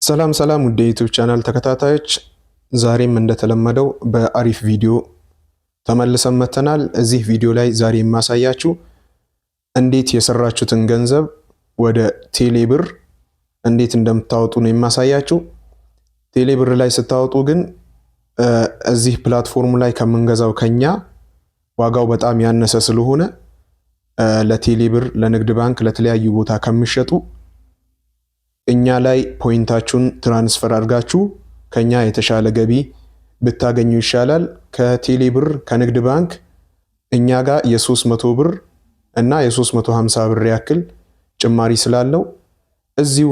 ሰላም ሰላም ውድ የዩቲዩብ ቻናል ተከታታዮች፣ ዛሬም እንደተለመደው በአሪፍ ቪዲዮ ተመልሰን መተናል። እዚህ ቪዲዮ ላይ ዛሬ የማሳያችሁ እንዴት የሰራችሁትን ገንዘብ ወደ ቴሌብር እንዴት እንደምታወጡ ነው የማሳያችሁ። ቴሌብር ላይ ስታወጡ ግን እዚህ ፕላትፎርም ላይ ከምንገዛው ከኛ ዋጋው በጣም ያነሰ ስለሆነ ለቴሌብር፣ ለንግድ ባንክ፣ ለተለያዩ ቦታ ከሚሸጡ እኛ ላይ ፖይንታችሁን ትራንስፈር አድርጋችሁ ከኛ የተሻለ ገቢ ብታገኙ ይሻላል። ከቴሌብር ከንግድ ባንክ እኛ ጋር የ300 ብር እና የ350 ብር ያክል ጭማሪ ስላለው እዚሁ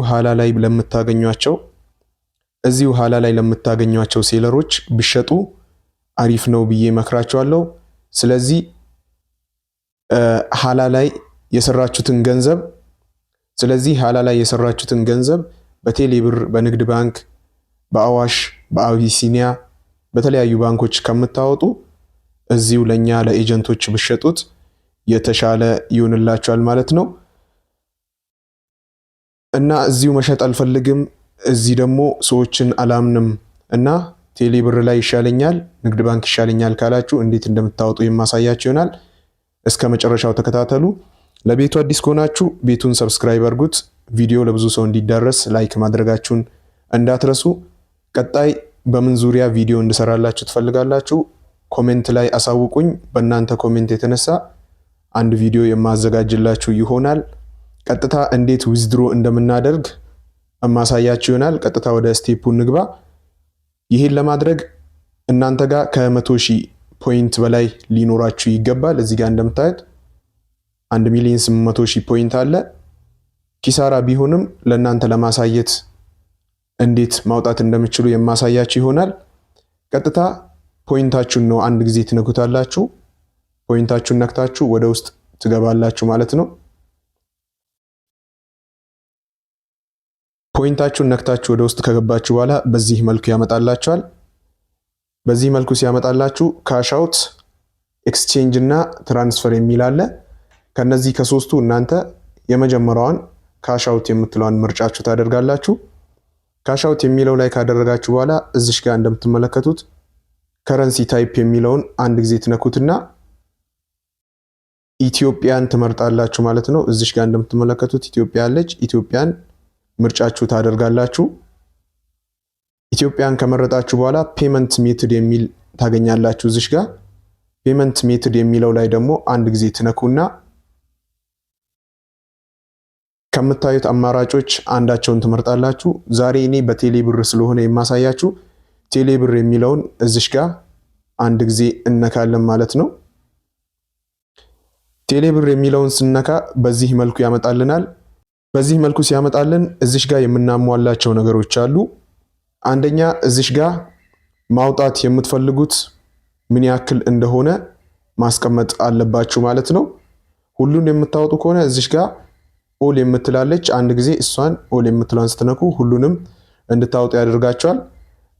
ኋላ ላይ ለምታገኟቸው ሴለሮች ቢሸጡ አሪፍ ነው ብዬ መክራቸዋለሁ። ስለዚህ ኋላ ላይ የሰራችሁትን ገንዘብ በቴሌብር፣ በንግድ ባንክ፣ በአዋሽ፣ በአቢሲኒያ በተለያዩ ባንኮች ከምታወጡ እዚሁ ለኛ ለኤጀንቶች ብሸጡት የተሻለ ይሆንላችኋል ማለት ነው። እና እዚሁ መሸጥ አልፈልግም፣ እዚህ ደግሞ ሰዎችን አላምንም እና ቴሌብር ላይ ይሻለኛል፣ ንግድ ባንክ ይሻለኛል ካላችሁ እንዴት እንደምታወጡ የማሳያችሁ ይሆናል። እስከ መጨረሻው ተከታተሉ። ለቤቱ አዲስ ከሆናችሁ ቤቱን ሰብስክራይብ አድርጉት። ቪዲዮ ለብዙ ሰው እንዲዳረስ ላይክ ማድረጋችሁን እንዳትረሱ። ቀጣይ በምን ዙሪያ ቪዲዮ እንድሰራላችሁ ትፈልጋላችሁ? ኮሜንት ላይ አሳውቁኝ። በእናንተ ኮሜንት የተነሳ አንድ ቪዲዮ የማዘጋጅላችሁ ይሆናል። ቀጥታ እንዴት ዊዝድሮ እንደምናደርግ የማሳያችሁ ይሆናል። ቀጥታ ወደ ስቴፑ እንግባ። ይሄን ለማድረግ እናንተ ጋር ከ100,000 ፖይንት በላይ ሊኖራችሁ ይገባል። እዚህ ጋር እንደምታዩት 1,800,000 ፖይንት አለ። ኪሳራ ቢሆንም ለእናንተ ለማሳየት እንዴት ማውጣት እንደምትችሉ የማሳያችሁ ይሆናል። ቀጥታ ፖይንታችሁን ነው አንድ ጊዜ ትነኩታላችሁ። ፖይንታችሁን ነክታችሁ ወደ ውስጥ ትገባላችሁ ማለት ነው። ፖይንታችሁን ነክታችሁ ወደ ውስጥ ከገባችሁ በኋላ በዚህ መልኩ ያመጣላችኋል። በዚህ መልኩ ሲያመጣላችሁ ካሽ አውት፣ ኤክስቼንጅ እና ትራንስፈር የሚል አለ። ከነዚህ ከሶስቱ እናንተ የመጀመሪያዋን ካሽ አውት የምትለዋን ምርጫችሁ ታደርጋላችሁ። ካሽ አውት የሚለው ላይ ካደረጋችሁ በኋላ እዚሽ ጋር እንደምትመለከቱት ከረንሲ ታይፕ የሚለውን አንድ ጊዜ ትነኩትና ኢትዮጵያን ትመርጣላችሁ ማለት ነው። እዚሽ ጋር እንደምትመለከቱት ኢትዮጵያ አለች። ኢትዮጵያን ምርጫችሁ ታደርጋላችሁ። ኢትዮጵያን ከመረጣችሁ በኋላ ፔመንት ሜትድ የሚል ታገኛላችሁ። እዚሽ ጋር ፔመንት ሜትድ የሚለው ላይ ደግሞ አንድ ጊዜ ትነኩና ከምታዩት አማራጮች አንዳቸውን ትመርጣላችሁ። ዛሬ እኔ በቴሌብር ስለሆነ የማሳያችሁ ቴሌብር የሚለውን እዚሽ ጋር አንድ ጊዜ እነካለን ማለት ነው። ቴሌብር የሚለውን ስነካ በዚህ መልኩ ያመጣልናል። በዚህ መልኩ ሲያመጣልን እዚሽ ጋር የምናሟላቸው ነገሮች አሉ። አንደኛ እዚሽ ጋር ማውጣት የምትፈልጉት ምን ያክል እንደሆነ ማስቀመጥ አለባችሁ ማለት ነው። ሁሉን የምታወጡ ከሆነ እዚሽ ጋር ኦል የምትላለች አንድ ጊዜ እሷን ኦል የምትሏን ስትነኩ ሁሉንም እንድታወጡ ያደርጋቸዋል።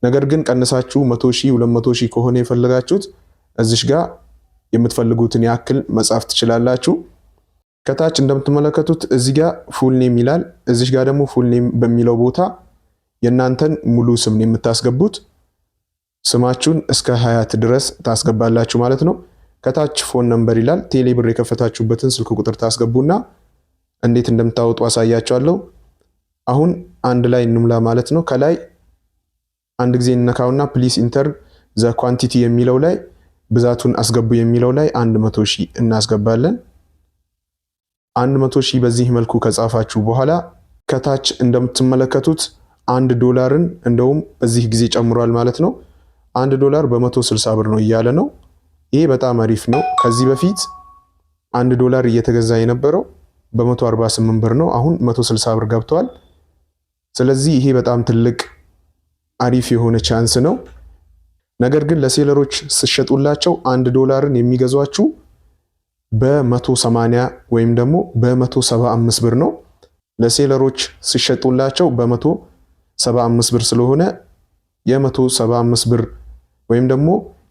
ነገር ግን ቀንሳችሁ 100,000 200,000 ከሆነ የፈለጋችሁት እዚሽ ጋር የምትፈልጉትን ያክል መጻፍ ትችላላችሁ። ከታች እንደምትመለከቱት እዚህ ጋር ፉል ኔም ይላል። እዚሽ ጋር ደግሞ ፉል ኔም በሚለው ቦታ የእናንተን ሙሉ ስም ነው የምታስገቡት። ስማችሁን እስከ ሀያት ድረስ ታስገባላችሁ ማለት ነው። ከታች ፎን ነምበር ይላል። ቴሌብር የከፈታችሁበትን ስልክ ቁጥር ታስገቡና እንዴት እንደምታወጡ አሳያችኋለሁ። አሁን አንድ ላይ እንሙላ ማለት ነው። ከላይ አንድ ጊዜ እንነካውና ፕሊስ ኢንተር ዘ ኳንቲቲ የሚለው ላይ ብዛቱን አስገቡ የሚለው ላይ 100,000 እናስገባለን። 100,000 በዚህ መልኩ ከጻፋችሁ በኋላ ከታች እንደምትመለከቱት $1 እንደውም በዚህ ጊዜ ጨምሯል ማለት ነው። $1 በ160 ብር ነው እያለ ነው። ይሄ በጣም አሪፍ ነው። ከዚህ በፊት $1 እየተገዛ የነበረው በ148 ብር ነው። አሁን 160 ብር ገብቷል። ስለዚህ ይሄ በጣም ትልቅ አሪፍ የሆነ ቻንስ ነው። ነገር ግን ለሴለሮች ስሸጡላቸው $1 የሚገዟችሁ በ180 ወይም ደግሞ በ175 ብር ነው። ለሴለሮች ስሸጡላቸው በ175 ብር ስለሆነ የ175 ብር ወይም ደግሞ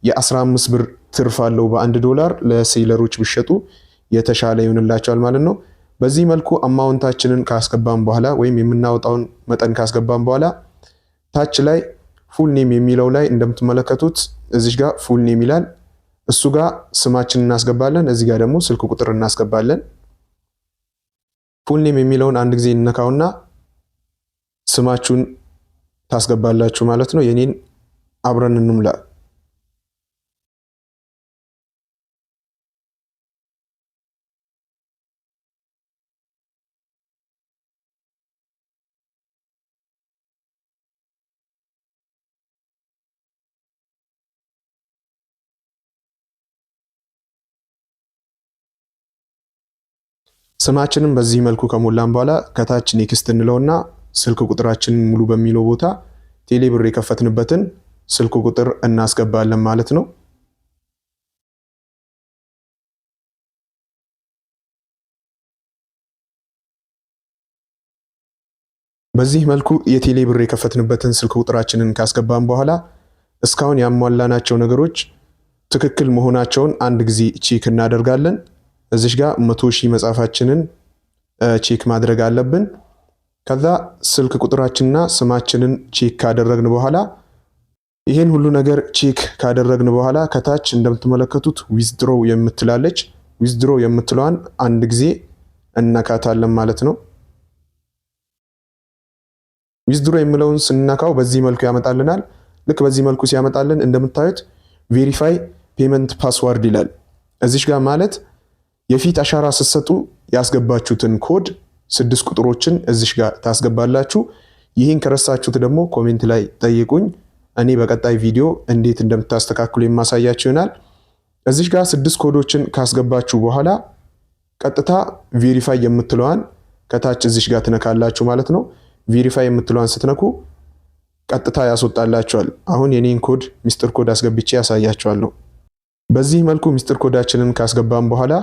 የ15 ብር ትርፍ አለው በ$1 ለሴለሮች ቢሸጡ የተሻለ ይሆንላቸዋል ማለት ነው። በዚህ መልኩ አማውንታችንን ካስገባን በኋላ ወይም የምናወጣውን መጠን ካስገባን በኋላ ታች ላይ ፉል ኔም የሚለው ላይ እንደምትመለከቱት እዚህ ጋር ፉል ኔም ይላል። እሱ ጋር ስማችን እናስገባለን። እዚህ ጋር ደግሞ ስልክ ቁጥር እናስገባለን። ፉል ኔም የሚለውን አንድ ጊዜ እንነካውና ስማችሁን ታስገባላችሁ ማለት ነው። የኔን አብረን እንሙላ። ስማችንን በዚህ መልኩ ከሞላን በኋላ ከታች ኔክስት እንለውና ስልክ ቁጥራችንን ሙሉ በሚለው ቦታ ቴሌብር የከፈትንበትን ስልክ ቁጥር እናስገባለን ማለት ነው። በዚህ መልኩ የቴሌብር የከፈትንበትን ስልክ ቁጥራችንን ካስገባን በኋላ እስካሁን ያሟላናቸው ነገሮች ትክክል መሆናቸውን አንድ ጊዜ ቼክ እናደርጋለን። እዚህ ጋር 100,000 መጻፋችንን ቼክ ማድረግ አለብን። ከዛ ስልክ ቁጥራችንና ስማችንን ቼክ ካደረግን በኋላ ይሄን ሁሉ ነገር ቼክ ካደረግን በኋላ ከታች እንደምትመለከቱት ዊዝድሮ የምትላለች ዊዝድሮ የምትለዋን አንድ ጊዜ እነካታለን ማለት ነው። ዊዝድሮ የሚለውን ስንነካው በዚህ መልኩ ያመጣልናል። ልክ በዚህ መልኩ ሲያመጣልን እንደምታዩት ቬሪፋይ ፔመንት ፓስዋርድ ይላል። እዚህ ጋር ማለት የፊት አሻራ ስትሰጡ ያስገባችሁትን ኮድ 6 ቁጥሮችን እዚህ ጋር ታስገባላችሁ። ይህን ከረሳችሁት ደግሞ ኮሜንት ላይ ጠይቁኝ። እኔ በቀጣይ ቪዲዮ እንዴት እንደምታስተካክሉ የማሳያችሁ ይሆናል። እዚህ ጋር 6 ኮዶችን ካስገባችሁ በኋላ ቀጥታ ቬሪፋይ የምትለዋን ከታች እዚህ ጋር ትነካላችሁ ማለት ነው። ቬሪፋይ የምትለዋን ስትነኩ ቀጥታ ያስወጣላችኋል። አሁን የኔን ኮድ ሚስጥር ኮድ አስገብቼ ያሳያችኋለሁ። በዚህ መልኩ ሚስጥር ኮዳችንን ካስገባን በኋላ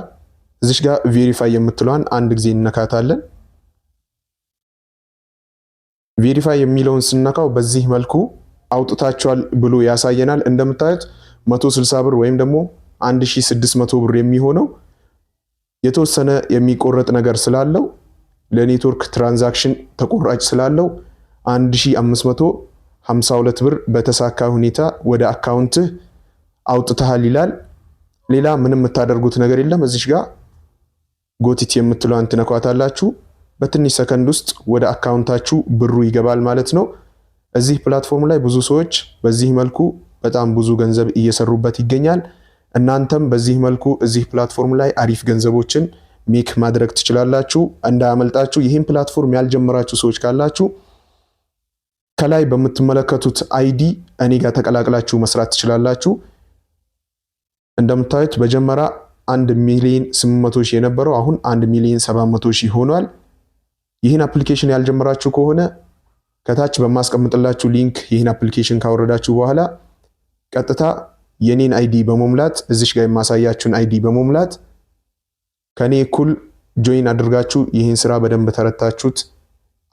እዚህ ጋር ቬሪፋይ የምትለዋን አንድ ጊዜ እንነካታለን። ቬሪፋይ የሚለውን ስንነካው በዚህ መልኩ አውጥታችኋል ብሎ ያሳየናል። እንደምታዩት 160 ብር ወይም ደግሞ 1600 ብር የሚሆነው የተወሰነ የሚቆረጥ ነገር ስላለው ለኔትወርክ ትራንዛክሽን ተቆራጭ ስላለው 1552 ብር በተሳካ ሁኔታ ወደ አካውንትህ አውጥተሃል ይላል። ሌላ ምንም የምታደርጉት ነገር የለም። እዚህ ጋር ጎቲት የምትለዋን ትነኳታላችሁ። በትንሽ ሰከንድ ውስጥ ወደ አካውንታችሁ ብሩ ይገባል ማለት ነው። እዚህ ፕላትፎርም ላይ ብዙ ሰዎች በዚህ መልኩ በጣም ብዙ ገንዘብ እየሰሩበት ይገኛል። እናንተም በዚህ መልኩ እዚህ ፕላትፎርም ላይ አሪፍ ገንዘቦችን ሜክ ማድረግ ትችላላችሁ። እንዳያመልጣችሁ። ይህን ፕላትፎርም ያልጀመራችሁ ሰዎች ካላችሁ ከላይ በምትመለከቱት አይዲ እኔ ጋር ተቀላቅላችሁ መስራት ትችላላችሁ። እንደምታዩት በጀመራ 1,800,000 የነበረው አሁን 1,700,000 ሆኗል። ይህን አፕሊኬሽን ያልጀመራችሁ ከሆነ ከታች በማስቀምጥላችሁ ሊንክ ይህን አፕሊኬሽን ካወረዳችሁ በኋላ ቀጥታ የኔን አይዲ በመሙላት እዚህ ጋር የማሳያችሁን አይዲ በመሙላት ከኔ እኩል ጆይን አድርጋችሁ ይህን ስራ በደንብ ተረታችሁት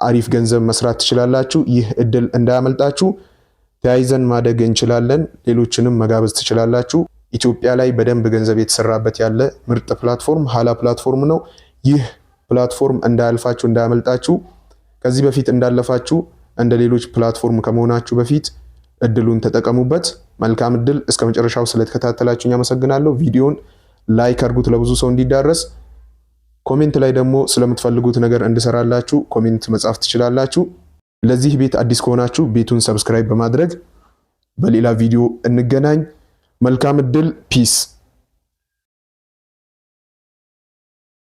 አሪፍ ገንዘብ መስራት ትችላላችሁ። ይህ እድል እንዳያመልጣችሁ። ተያይዘን ማደግ እንችላለን። ሌሎችንም መጋበዝ ትችላላችሁ። ኢትዮጵያ ላይ በደንብ ገንዘብ የተሰራበት ያለ ምርጥ ፕላትፎርም ሀላ ፕላትፎርም ነው። ይህ ፕላትፎርም እንዳያልፋችሁ እንዳያመልጣችሁ። ከዚህ በፊት እንዳለፋችሁ እንደ ሌሎች ፕላትፎርም ከመሆናችሁ በፊት እድሉን ተጠቀሙበት። መልካም እድል። እስከ መጨረሻው ስለተከታተላችሁኝ አመሰግናለሁ። ቪዲዮን ላይክ አድርጉት ለብዙ ሰው እንዲዳረስ። ኮሜንት ላይ ደግሞ ስለምትፈልጉት ነገር እንድሰራላችሁ ኮሜንት መጻፍ ትችላላችሁ። ለዚህ ቤት አዲስ ከሆናችሁ ቤቱን ሰብስክራይብ በማድረግ በሌላ ቪዲዮ እንገናኝ። መልካም እድል። ፒስ